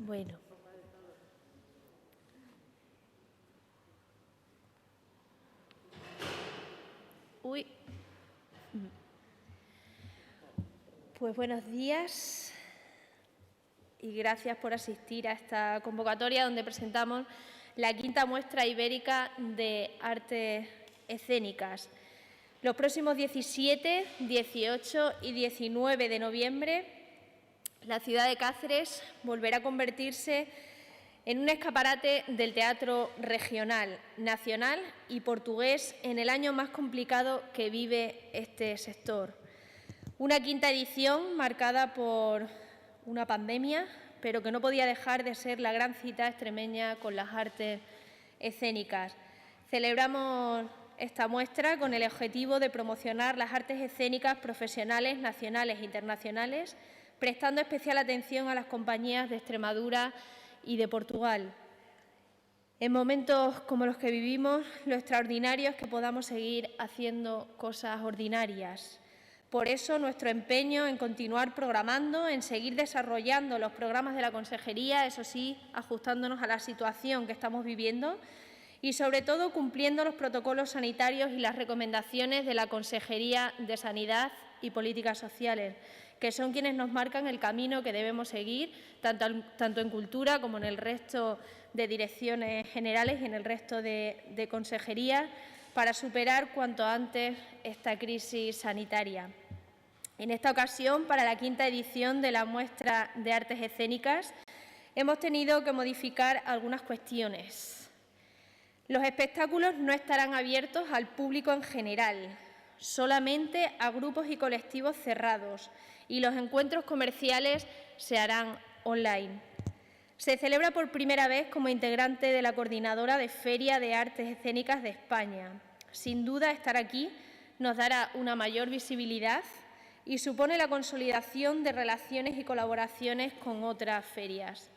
Bueno. Pues buenos días y gracias por asistir a esta convocatoria donde presentamos la quinta muestra ibérica de artes escénicas. Los próximos 17, 18 y 19 de noviembre, la ciudad de Cáceres volverá a convertirse en un escaparate del teatro regional, nacional y portugués en el año más complicado que vive este sector. Una quinta edición marcada por una pandemia, pero que no podía dejar de ser la gran cita extremeña con las artes escénicas. Celebramos esta muestra con el objetivo de promocionar las artes escénicas profesionales, nacionales e internacionales, prestando especial atención a las compañías de Extremadura y de Portugal. En momentos como los que vivimos, lo extraordinario es que podamos seguir haciendo cosas ordinarias. Por eso, nuestro empeño en continuar programando, en seguir desarrollando los programas de la Consejería, eso sí, ajustándonos a la situación que estamos viviendo y, sobre todo, cumpliendo los protocolos sanitarios y las recomendaciones de la Consejería de Sanidad y Políticas Sociales, que son quienes nos marcan el camino que debemos seguir, tanto en cultura como en el resto de direcciones generales y en el resto de consejerías, para superar cuanto antes esta crisis sanitaria. En esta ocasión, para la quinta edición de la muestra de artes escénicas, hemos tenido que modificar algunas cuestiones. Los espectáculos no estarán abiertos al público en general, solamente a grupos y colectivos cerrados, y los encuentros comerciales se harán online. Se celebra por primera vez como integrante de la Coordinadora de Feria de Artes Escénicas de España. Sin duda, estar aquí nos dará una mayor visibilidad y supone la consolidación de relaciones y colaboraciones con otras ferias.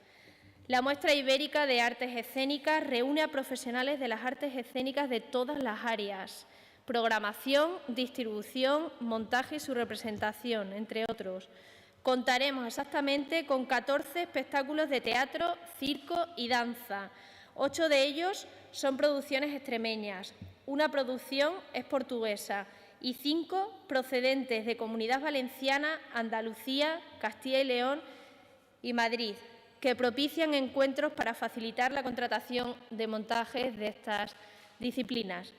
La muestra ibérica de artes escénicas reúne a profesionales de las artes escénicas de todas las áreas: programación, distribución, montaje y su representación, entre otros. Contaremos exactamente con 14 espectáculos de teatro, circo y danza. 8 de ellos son producciones extremeñas, una producción es portuguesa y 5 procedentes de Comunidad Valenciana, Andalucía, Castilla y León y Madrid, que propician encuentros para facilitar la contratación de montajes de estas disciplinas.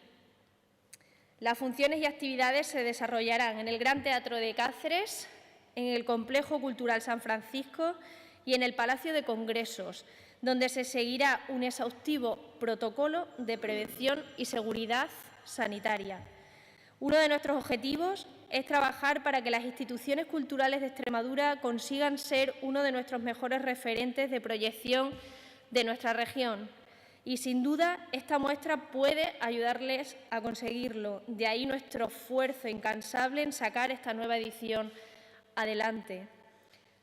Las funciones y actividades se desarrollarán en el Gran Teatro de Cáceres, en el Complejo Cultural San Francisco y en el Palacio de Congresos, donde se seguirá un exhaustivo protocolo de prevención y seguridad sanitaria. Uno de nuestros objetivos es trabajar para que las instituciones culturales de Extremadura consigan ser uno de nuestros mejores referentes de proyección de nuestra región. Y, sin duda, esta muestra puede ayudarles a conseguirlo. De ahí nuestro esfuerzo incansable en sacar esta nueva edición adelante.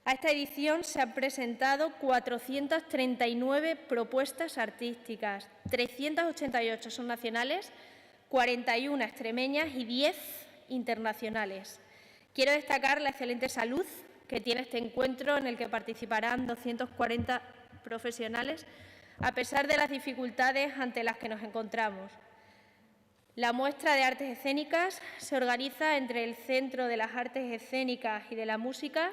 A esta edición se han presentado 439 propuestas artísticas, 388 son nacionales, 41 extremeñas y 10 internacionales. Quiero destacar la excelente salud que tiene este encuentro, en el que participarán 240 profesionales, a pesar de las dificultades ante las que nos encontramos. La muestra de artes escénicas se organiza entre el Centro de las Artes Escénicas y de la Música,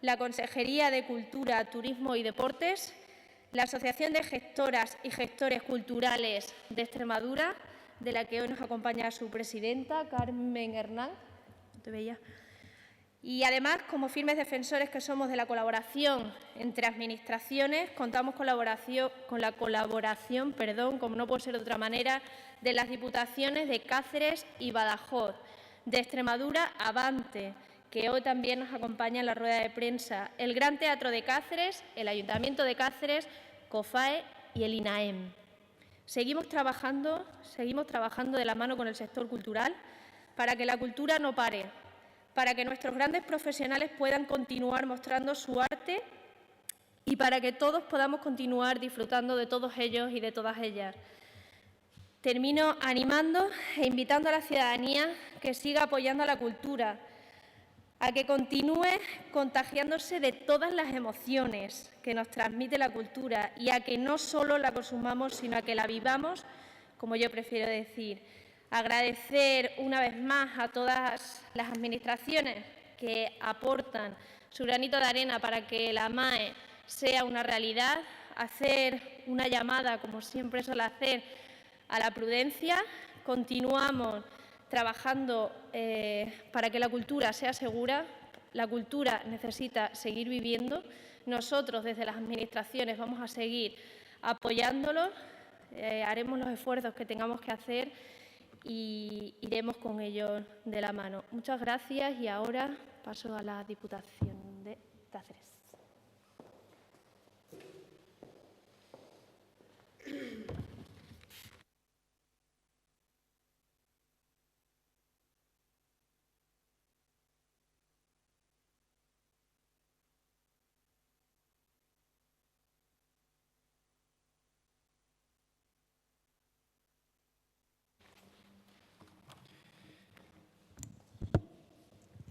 la Consejería de Cultura, Turismo y Deportes, la Asociación de Gestoras y Gestores Culturales de Extremadura, de la que hoy nos acompaña su presidenta, Carmen Hernán. No te veía. Y además, como firmes defensores que somos de la colaboración entre administraciones, contamos con la colaboración, como no puede ser de otra manera, de las diputaciones de Cáceres y Badajoz, de Extremadura, Avante, que hoy también nos acompaña en la rueda de prensa, el Gran Teatro de Cáceres, el Ayuntamiento de Cáceres, COFAE y el INAEM. Seguimos trabajando de la mano con el sector cultural para que la cultura no pare, para que nuestros grandes profesionales puedan continuar mostrando su arte y para que todos podamos continuar disfrutando de todos ellos y de todas ellas. Termino animando e invitando a la ciudadanía que siga apoyando a la cultura, a que continúe contagiándose de todas las emociones que nos transmite la cultura y a que no solo la consumamos, sino a que la vivamos, como yo prefiero decir. Agradecer una vez más a todas las administraciones que aportan su granito de arena para que la MAE sea una realidad, hacer una llamada, como siempre suelo hacer, a la prudencia. Continuamos trabajando para que la cultura sea segura. La cultura necesita seguir viviendo. Nosotros, desde las administraciones, vamos a seguir apoyándolo. Haremos los esfuerzos que tengamos que hacer y iremos con ellos de la mano. Muchas gracias y ahora paso a la Diputación de Cáceres.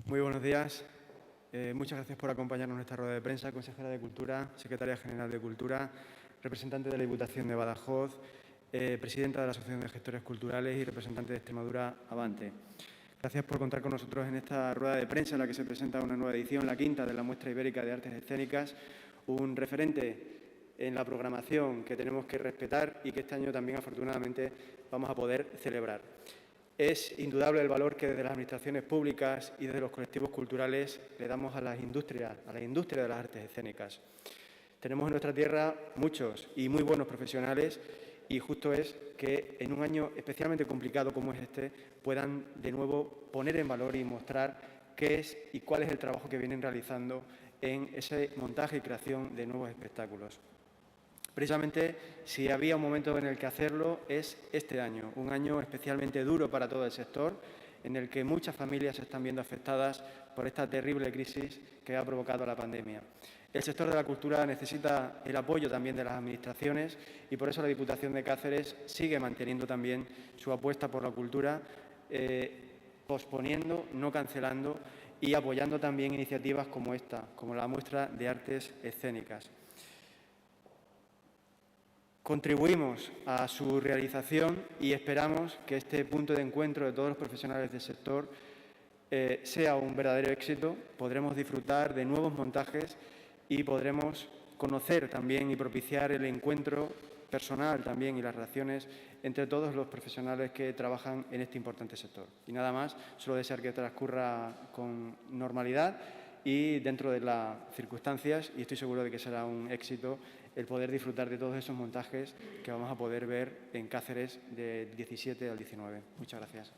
Muy buenos días. Muchas gracias por acompañarnos en esta rueda de prensa. Consejera de Cultura, Secretaria General de Cultura, representante de la Diputación de Badajoz, presidenta de la Asociación de Gestores Culturales y representante de Extremadura Avante. Gracias por contar con nosotros en esta rueda de prensa en la que se presenta una nueva edición, la quinta de la Muestra Ibérica de Artes Escénicas, un referente en la programación que tenemos que respetar y que este año también, afortunadamente, vamos a poder celebrar. Es indudable el valor que desde las administraciones públicas y desde los colectivos culturales le damos a la industria de las artes escénicas. Tenemos en nuestra tierra muchos y muy buenos profesionales y justo es que en un año especialmente complicado como es este puedan de nuevo poner en valor y mostrar qué es y cuál es el trabajo que vienen realizando en ese montaje y creación de nuevos espectáculos. Precisamente, si había un momento en el que hacerlo, es este año, un año especialmente duro para todo el sector, en el que muchas familias se están viendo afectadas por esta terrible crisis que ha provocado la pandemia. El sector de la cultura necesita el apoyo también de las administraciones y por eso la Diputación de Cáceres sigue manteniendo también su apuesta por la cultura, posponiendo, no cancelando y apoyando también iniciativas como esta, como la Muestra de Artes Escénicas. Contribuimos a su realización y esperamos que este punto de encuentro de todos los profesionales del sector sea un verdadero éxito. Podremos disfrutar de nuevos montajes y podremos conocer también y propiciar el encuentro personal también y las relaciones entre todos los profesionales que trabajan en este importante sector. Y nada más, solo desear que transcurra con normalidad y dentro de las circunstancias, y estoy seguro de que será un éxito el poder disfrutar de todos esos montajes que vamos a poder ver en Cáceres del 17 al 19. Muchas gracias.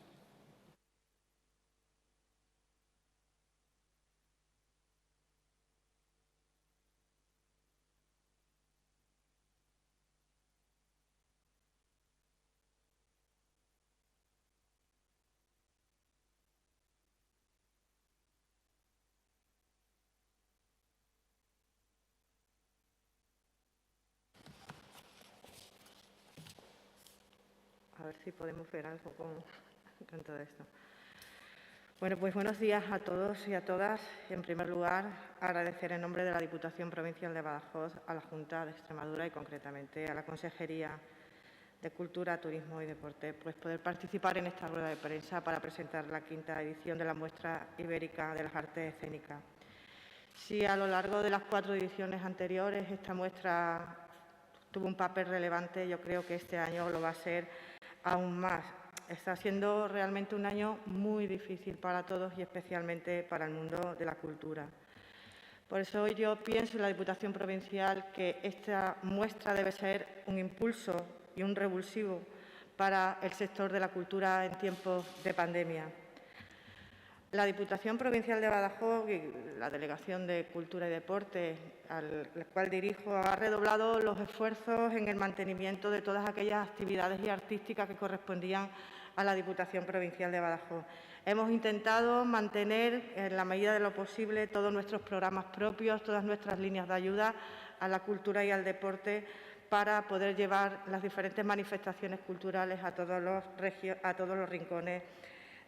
A ver si podemos ver algo con todo esto. Bueno, pues buenos días a todos y a todas. En primer lugar, agradecer en nombre de la Diputación Provincial de Badajoz a la Junta de Extremadura y concretamente a la Consejería de Cultura, Turismo y Deporte, pues poder participar en esta rueda de prensa para presentar la quinta edición de la Muestra Ibérica de las Artes Escénicas. Si a lo largo de las 4 ediciones anteriores esta muestra tuvo un papel relevante, yo creo que este año lo va a ser aún más. Está siendo realmente un año muy difícil para todos y especialmente para el mundo de la cultura. Por eso yo pienso en la Diputación Provincial que esta muestra debe ser un impulso y un revulsivo para el sector de la cultura en tiempos de pandemia. La Diputación Provincial de Badajoz y la Delegación de Cultura y Deporte, al cual dirijo, ha redoblado los esfuerzos en el mantenimiento de todas aquellas actividades y artísticas que correspondían a la Diputación Provincial de Badajoz. Hemos intentado mantener, en la medida de lo posible, todos nuestros programas propios, todas nuestras líneas de ayuda a la cultura y al deporte para poder llevar las diferentes manifestaciones culturales a todos los rincones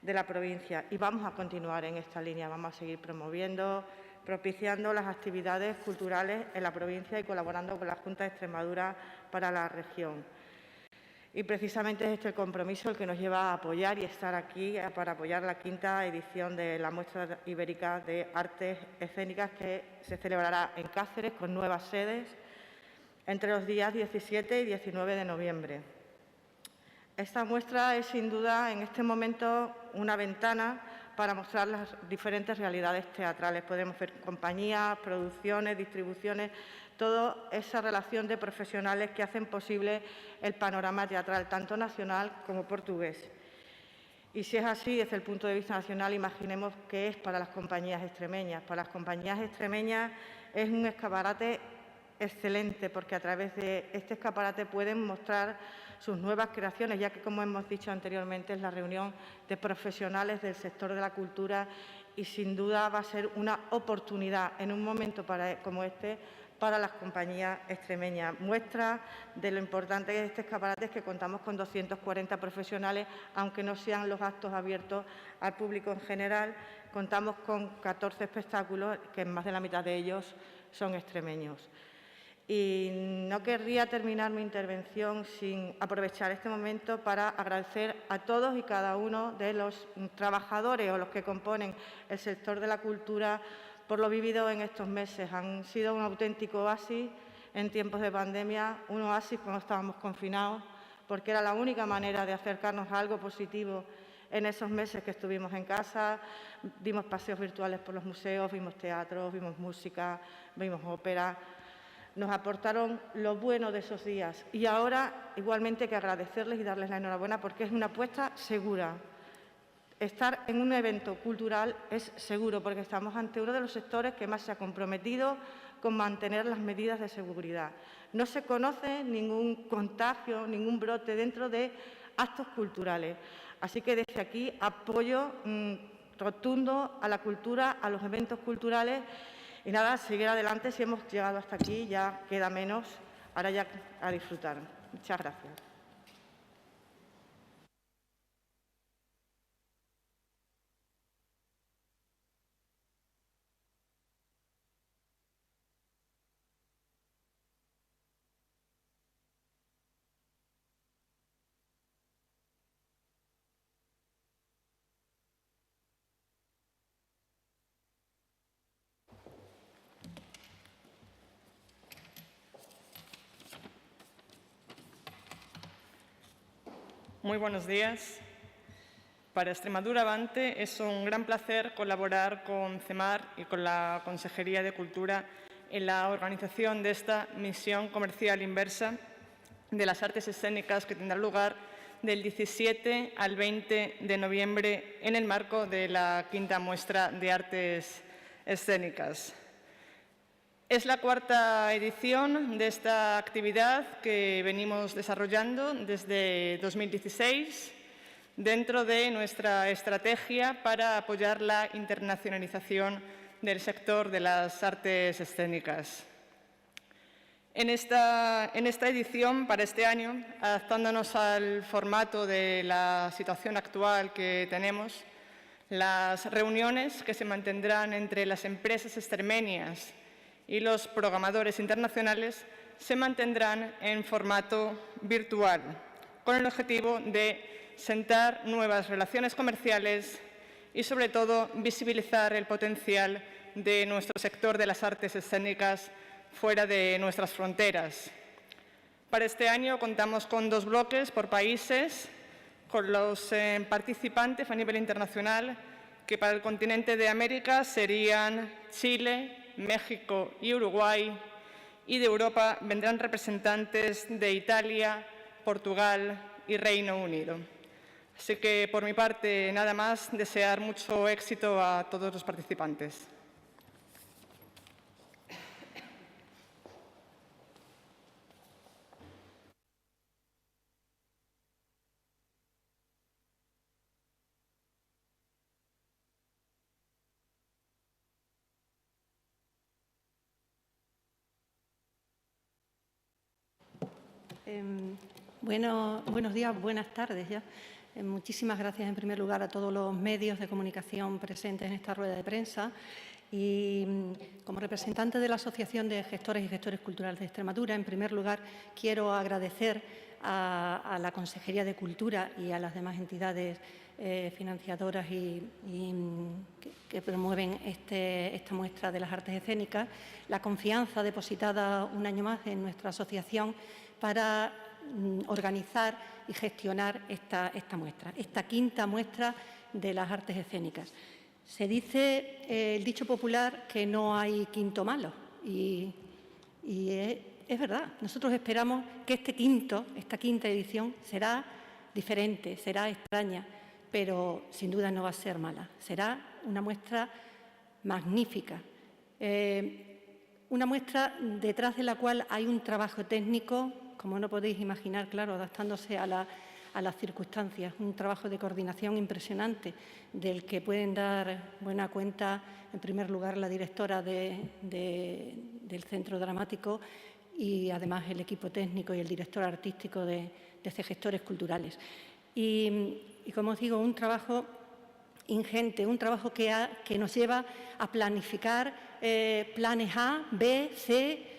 de la provincia. Y vamos a continuar en esta línea, vamos a seguir promoviendo, propiciando las actividades culturales en la provincia y colaborando con la Junta de Extremadura para la región. Y precisamente es este el compromiso el que nos lleva a apoyar y estar aquí para apoyar la 5ª edición de la Muestra Ibérica de Artes Escénicas, que se celebrará en Cáceres con nuevas sedes entre los días 17 y 19 de noviembre. Esta muestra es, sin duda, en este momento una ventana para mostrar las diferentes realidades teatrales. Podemos ver compañías, producciones, distribuciones, toda esa relación de profesionales que hacen posible el panorama teatral, tanto nacional como portugués. Y si es así, desde el punto de vista nacional, imaginemos qué es para las compañías extremeñas. Para las compañías extremeñas es un escaparate excelente, porque a través de este escaparate pueden mostrar sus nuevas creaciones, ya que, como hemos dicho anteriormente, es la reunión de profesionales del sector de la cultura y, sin duda, va a ser una oportunidad en un momento como este para las compañías extremeñas. Muestra de lo importante que es este escaparate es que contamos con 240 profesionales, aunque no sean los actos abiertos al público en general. Contamos con 14 espectáculos, que más de la mitad de ellos son extremeños. Y no querría terminar mi intervención sin aprovechar este momento para agradecer a todos y cada uno de los trabajadores o los que componen el sector de la cultura por lo vivido en estos meses. Han sido un auténtico oasis en tiempos de pandemia, un oasis cuando estábamos confinados, porque era la única manera de acercarnos a algo positivo en esos meses que estuvimos en casa. Dimos paseos virtuales por los museos, vimos teatro, vimos música, vimos ópera. Nos aportaron lo bueno de esos días y ahora igualmente hay que agradecerles y darles la enhorabuena porque es una apuesta segura. Estar en un evento cultural es seguro porque estamos ante uno de los sectores que más se ha comprometido con mantener las medidas de seguridad. No se conoce ningún contagio, ningún brote dentro de actos culturales. Así que desde aquí apoyo rotundo a la cultura, a los eventos culturales. Y nada, seguir adelante. Si hemos llegado hasta aquí, ya queda menos. Ahora ya a disfrutar. Muchas gracias. Muy buenos días. Para Extremadura Avante es un gran placer colaborar con CEMAR y con la Consejería de Cultura en la organización de esta misión comercial inversa de las artes escénicas que tendrá lugar del 17 al 20 de noviembre en el marco de la 5ª Muestra de Artes Escénicas. Es la 4ª edición de esta actividad que venimos desarrollando desde 2016 dentro de nuestra estrategia para apoyar la internacionalización del sector de las artes escénicas. En esta edición, para este año, adaptándonos al formato de la situación actual que tenemos, las reuniones que se mantendrán entre las empresas extremeñas y los programadores internacionales se mantendrán en formato virtual, con el objetivo de sentar nuevas relaciones comerciales y, sobre todo, visibilizar el potencial de nuestro sector de las artes escénicas fuera de nuestras fronteras. Para este año contamos con 2 bloques por países, con los participantes a nivel internacional, que para el continente de América serían Chile, México y Uruguay, y de Europa vendrán representantes de Italia, Portugal y Reino Unido. Así que, por mi parte, nada más, desear mucho éxito a todos los participantes. Buenos días, buenas tardes ya. Muchísimas gracias en primer lugar a todos los medios de comunicación presentes en esta rueda de prensa. Y como representante de la Asociación de Gestores y Gestores Culturales de Extremadura, en primer lugar quiero agradecer a la Consejería de Cultura y a las demás entidades financiadoras que promueven esta muestra de las artes escénicas la confianza depositada un año más en nuestra asociación para organizar y gestionar esta muestra, esta quinta muestra de las artes escénicas. Se dice el dicho popular que no hay quinto malo y es verdad. Nosotros esperamos que esta quinta edición será diferente, será extraña, pero sin duda no va a ser mala. Será una muestra magnífica, una muestra detrás de la cual hay un trabajo técnico, como no podéis imaginar, claro, adaptándose a las circunstancias, un trabajo de coordinación impresionante del que pueden dar buena cuenta, en primer lugar, la directora del Centro Dramático y, además, el equipo técnico y el director artístico de Gestores Culturales. Y, como os digo, un trabajo ingente, un trabajo que nos lleva a planificar planes A, B, C,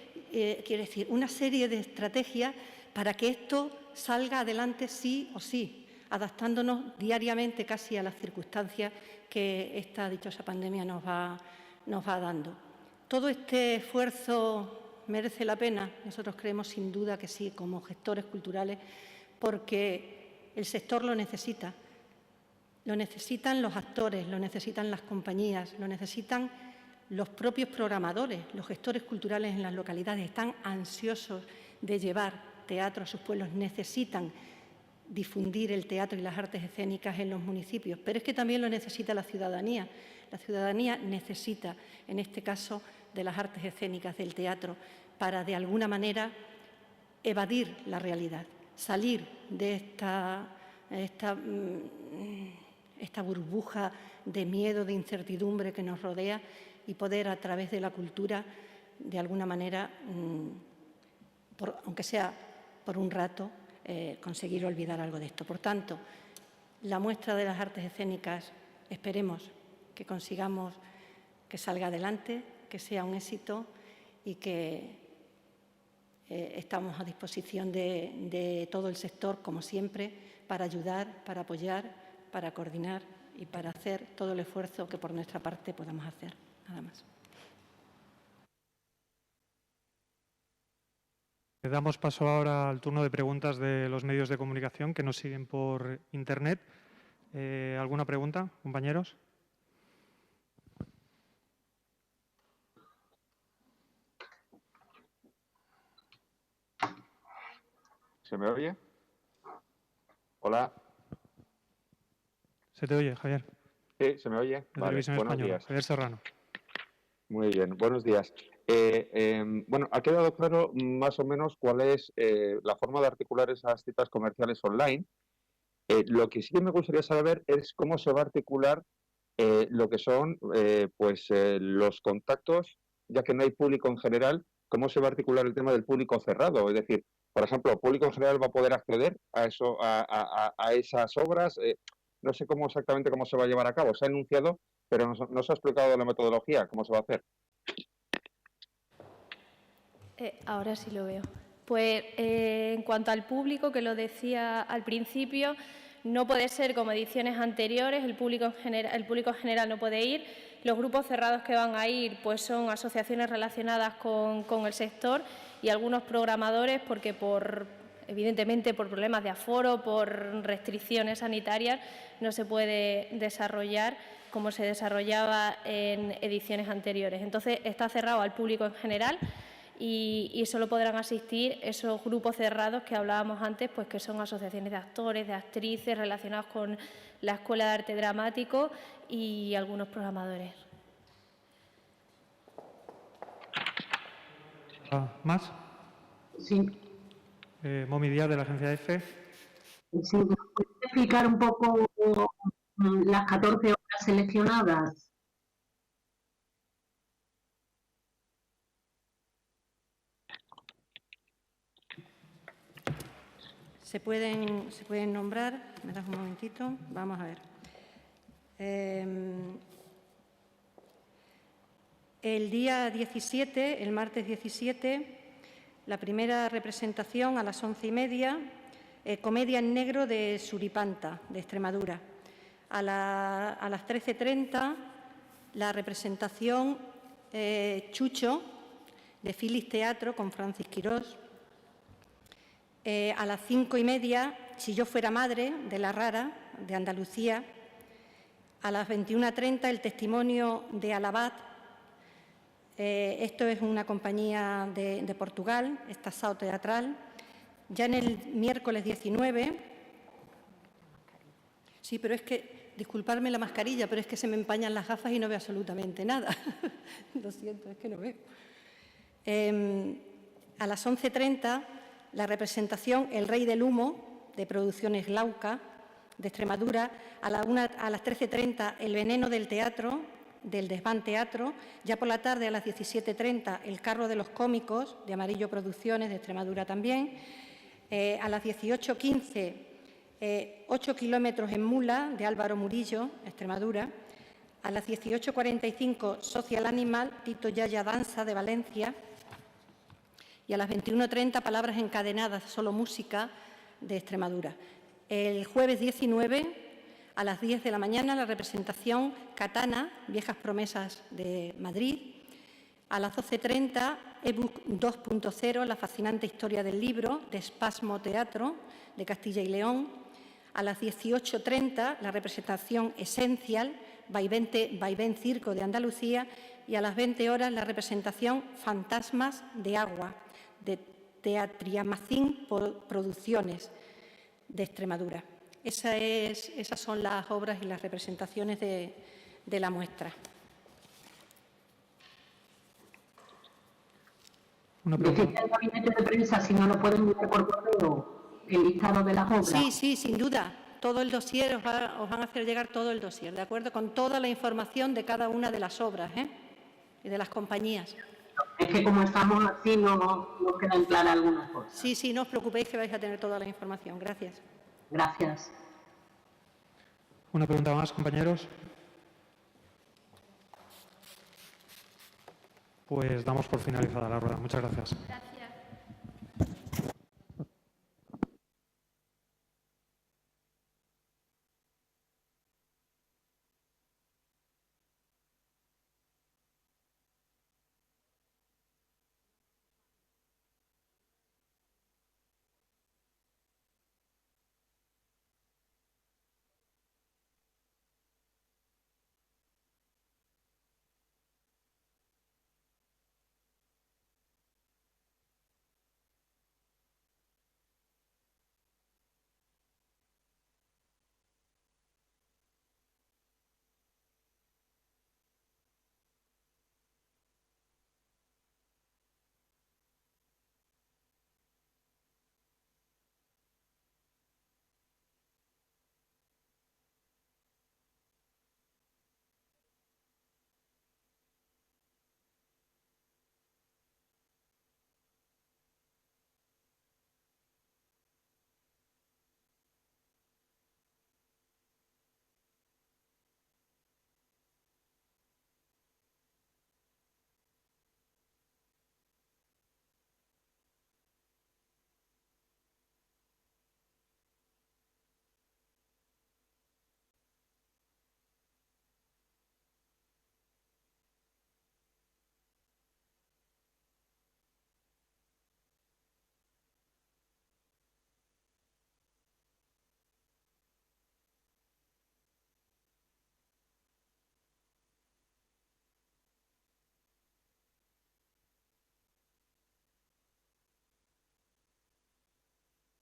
quiere decir, una serie de estrategias para que esto salga adelante sí o sí, adaptándonos diariamente casi a las circunstancias que esta dichosa pandemia nos va dando. Todo este esfuerzo merece la pena, nosotros creemos sin duda que sí, como gestores culturales, porque el sector lo necesita. Lo necesitan los actores, lo necesitan las compañías, lo necesitan los propios programadores, los gestores culturales en las localidades. Están ansiosos de llevar teatro a sus pueblos, necesitan difundir el teatro y las artes escénicas en los municipios, pero es que también lo necesita la ciudadanía. La ciudadanía necesita, en este caso, de las artes escénicas, del teatro, para, de alguna manera, evadir la realidad, salir de esta burbuja de miedo, de incertidumbre que nos rodea y poder, a través de la cultura, de alguna manera, aunque sea por un rato, conseguir olvidar algo de esto. Por tanto, la muestra de las artes escénicas, esperemos que consigamos que salga adelante, que sea un éxito y que estamos a disposición de todo el sector, como siempre, para ayudar, para apoyar, para coordinar y para hacer todo el esfuerzo que por nuestra parte podamos hacer. Nada más. Damos paso ahora al turno de preguntas de los medios de comunicación que nos siguen por Internet. ¿Alguna pregunta, compañeros? ¿Se me oye? Hola. Se te oye, Javier. Sí, se me oye. De Vale, Televisión buenos Española. días. Javier Serrano. Muy bien, buenos días. Bueno, ha quedado claro más o menos cuál es la forma de articular esas citas comerciales online. Lo que sí que me gustaría saber es cómo se va a articular lo que son los contactos, ya que no hay público en general, cómo se va a articular el tema del público cerrado. Es decir, por ejemplo, ¿el público en general va a poder acceder a esas obras? No sé exactamente cómo se va a llevar a cabo. Se ha anunciado, pero no se ha explicado la metodología, cómo se va a hacer. Ahora sí lo veo. Pues en cuanto al público, que lo decía al principio, no puede ser como ediciones anteriores, el público en general no puede ir. Los grupos cerrados que van a ir pues son asociaciones relacionadas con el sector y algunos programadores, porque evidentemente por problemas de aforo, por restricciones sanitarias, no se puede desarrollar como se desarrollaba en ediciones anteriores. Entonces está cerrado al público en general y solo podrán asistir esos grupos cerrados que hablábamos antes, pues que son asociaciones de actores, de actrices relacionados con la Escuela de Arte Dramático y algunos programadores. ¿Más? Sí. Momi Díaz, de la agencia EFE. Sí, ¿me puedes explicar un poco las 14 obras seleccionadas? Se pueden nombrar. ¿Me das un momentito? Vamos a ver. El día 17, el martes 17, la primera representación a las 11:30, Comedia en Negro de Suripanta, de Extremadura. A las 13:30, la representación Chucho, de Filis Teatro, con Francis Quirós. A las 5:30, Si yo fuera madre, de La Rara, de Andalucía. A las 21:30, El testimonio de Alabat. Esto es una compañía de Portugal, Estação Teatral. Ya en el miércoles 19, sí, pero es que, disculparme la mascarilla, pero es que se me empañan las gafas y no veo absolutamente nada. Lo siento, es que no veo. A las 11:30, la representación El Rey del Humo, de Producciones Glauca, de Extremadura. A las 13:30, El Veneno del Teatro, del Desván Teatro. Ya por la tarde, a las 17:30, El Carro de los Cómicos, de Amarillo Producciones, de Extremadura también. A las 18:15, 8 kilómetros en mula, de Álvaro Murillo, Extremadura. A las 18:45, Social Animal, Tito Yaya Danza, de Valencia. Y a las 21:30, Palabras encadenadas, solo música, de Extremadura. El jueves 19, a las 10 de la mañana, la representación Katana, Viejas Promesas, de Madrid. A las 12:30, ebook 2.0, La fascinante historia del libro, de Espasmo Teatro, de Castilla y León. A las 18:30, la representación Esencial, Vaivén Circo, de Andalucía. Y a las 20 horas, la representación Fantasmas de Agua, de Teatriamacín Producciones, de Extremadura. Esas son las obras y las representaciones de la muestra. Decirte al gabinete de prensa si no lo pueden enviar por correo el listado de las obras. Sí, sin duda. Todo el dossier, os van a hacer llegar todo el dossier, ¿de acuerdo? Con toda la información de cada una de las obras, y de las compañías. Es que como estamos así no quedan claras algunas cosas. Sí, no os preocupéis que vais a tener toda la información. Gracias. Gracias. Una pregunta más, compañeros. Pues damos por finalizada la rueda. Muchas gracias.